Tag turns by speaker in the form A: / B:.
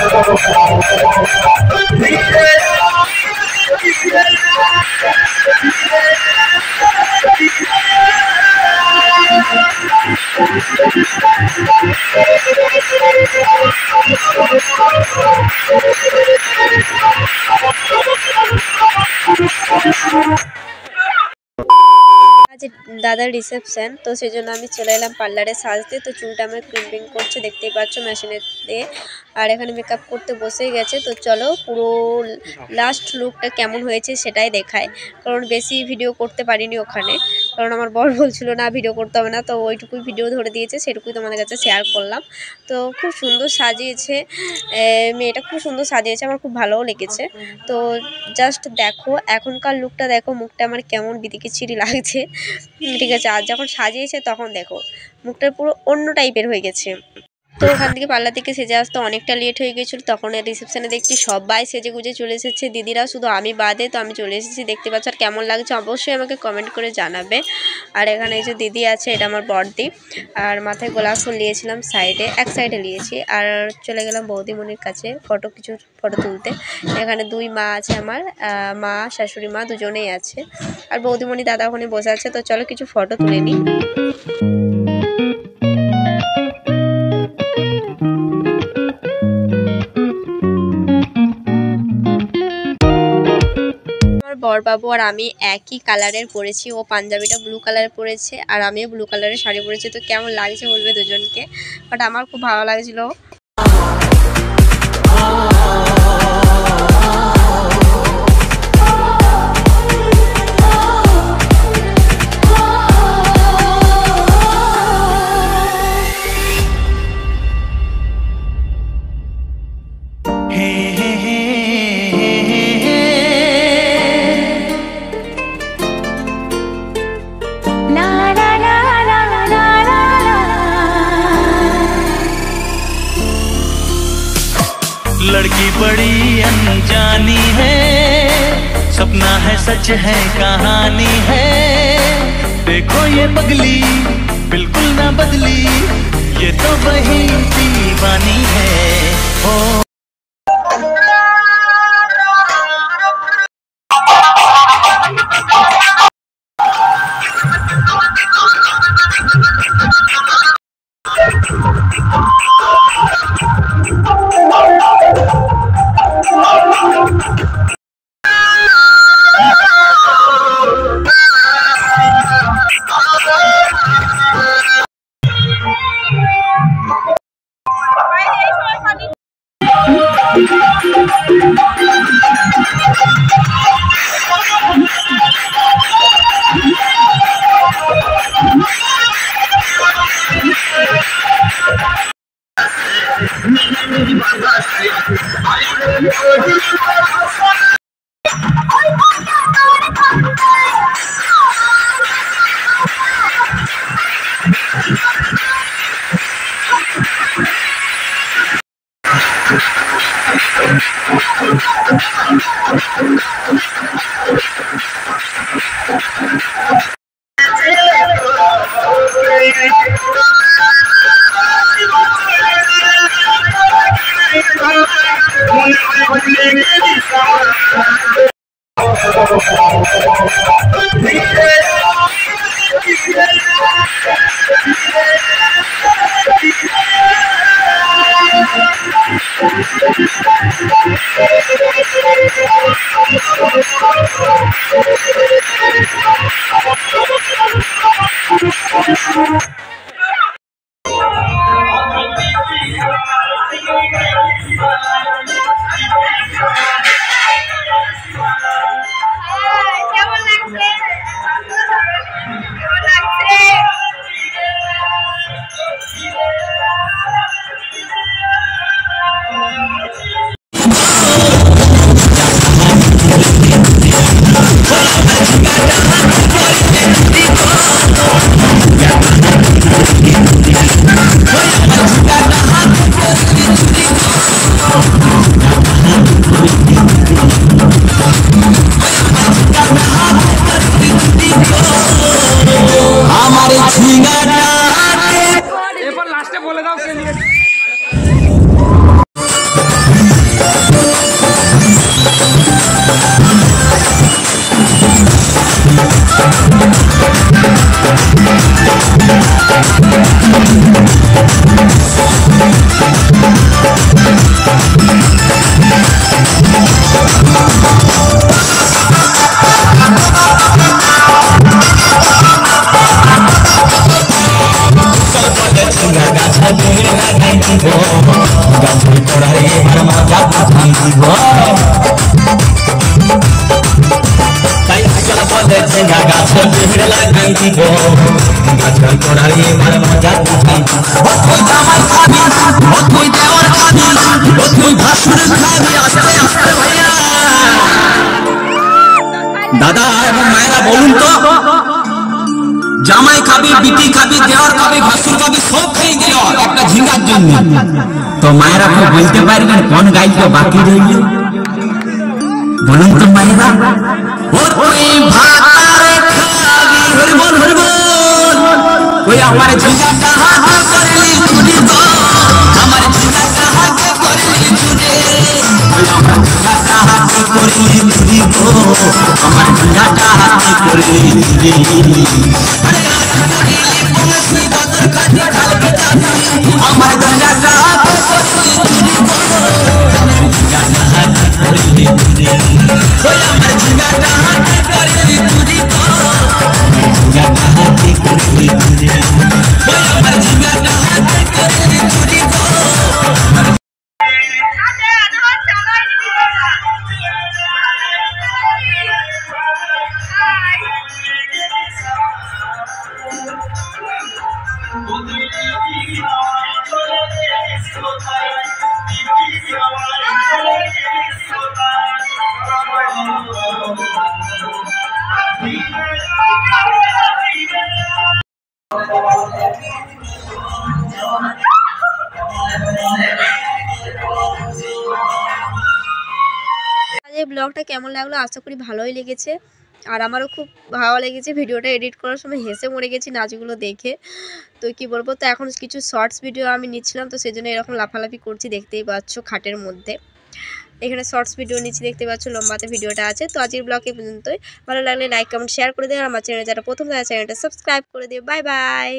A: आज दादार रिसेप्शन तो सेजोन्नो आमी चले एलाम पार्लारे साजते। तो चुलटा आमार क्रिम्पिंग करछे देखतेई पाচ্ছো मेशिने दिये আর এখানে মেকআপ করতে বসেই গেছে। তো চলো পুরো লাস্ট লুকটা কেমন হয়েছে সেটাই দেখাই, কারণ বেশি ভিডিও করতে পারিনি ওখানে, কারণ আমার বর বলছিল না ভিডিও করতে হবে না, তো ওইটুকুই ভিডিও ধরে দিয়েছে, সেটুকুই তোমাদের কাছে শেয়ার করলাম। তো খুব সুন্দর সাজিয়েছে মেয়েটা, খুব সুন্দর সাজিয়েছে, আমার খুব ভালোও লেগেছে। তো জাস্ট দেখো এখনকার লুকটা দেখো, মুখটা আমার কেমন বিদিকিচ্ছিরি লাগছে, ঠিক আছে। আর যখন সাজিয়েছে তখন দেখো মুখটা পুরো অন্য টাইপের হয়ে গেছে। তো ওখান থেকে পার্লার থেকে সেজে আসতে অনেকটা লেট হয়ে গেছিলো। তখন রিসেপশনে দেখছি সবাই সেজে গুজে চলে এসেছে, দিদিরা, শুধু আমি বাদে। তো আমি চলে এসেছি, দেখতে পাচ্ছ। আর কেমন লাগছে অবশ্যই আমাকে কমেন্ট করে জানাবে। আর এখানে এই যে দিদি আছে, এটা আমার বড়দি। আর মাথায় গোলাপ ফুল নিয়েছিলাম সাইডে, এক সাইডে নিয়েছি। আর চলে গেলাম বৌদিমণির কাছে কিছু ফটো তুলতে। এখানে দুই মা আছে আমার, মা শাশুড়ি মা দুজনেই আছে। আর বৌদিমণি দাদা ওখানে বসে আছে। তো চলো কিছু ফটো তুলে নিই। বরবাবু আর আমি একই কালারের পরেছি, ও পাঞ্জাবিটা ব্লু কালারের পরেছে আর আমিও ব্লু কালারের শাড়ি পরেছি। তো কেমন লাগছে বলবে দুজনকে, বাট আমার খুব ভালো লাগছিল।
B: लड़की बड़ी अनजानी है, सपना है सच है कहानी है। देखो ये पगली बिल्कुल ना बदली, ये तो वही दीवानी है। ओ
C: দাদা এবং মায়েরা বলুন তো, জামাই খাবি, বিটি খাবি, দেওয়ার খাবি, ভাসুর খাবি, সব খেয়ে দিল একটা ঝিঙ্গার জন্য। তো মায়েরা তো বলতে পারবেন কোন গাইতে বাকি রইল? বলুন তো মায়েরা। ওই ভাত খাবি, হরিবল হরিবল, ওই আমার ঝিঙ্গাটা হাত করলি চুরি গো, আমার ঝিঙ্গাটা হাত করলি চুরি, ওই আমার ঝিঙ্গাটা হাত করলি চুরি গো, আমার ঝিঙ্গাটা হাত করলি চুরি। আমার ঝিঙ্গাটা হাত করলি চুরি গো, ওই আমার ঝিঙ্গাটা হাত করলি চুরি গো, ঝিঙ্গাটা হাত করলি চুরি, ওই আমার ঝিঙ্গাটা হাত করলি চুরি গো।
A: এই ব্লগটা কেমন লাগলো আশা করি ভালোই লেগেছে, আর আমারও খুব ভালো লেগেছে। ভিডিওটা এডিট করার সময় হেসে মরে গেছি নাচগুলো দেখে। তো কি বলবো, তো এখন কিছু শর্টস ভিডিও আমি নিচ্ছিলাম, তো সেই জন্য এরকম লাফালাফি করছি, দেখতেই পাচ্ছ খাটের মধ্যে। এখানে শর্টস ভিডিও নিচ্ছি, দেখতে পাচ্ছ লম্বাতে ভিডিওটা আছে। তো আজকের ব্লগ এ পর্যন্তই। ভালো লাগলে লাইক কমেন্ট শেয়ার করে দিও, আর আমার চ্যানেলে যারা প্রথম তারা চ্যানেলটা সাবস্ক্রাইব করে দিও। Bye bye.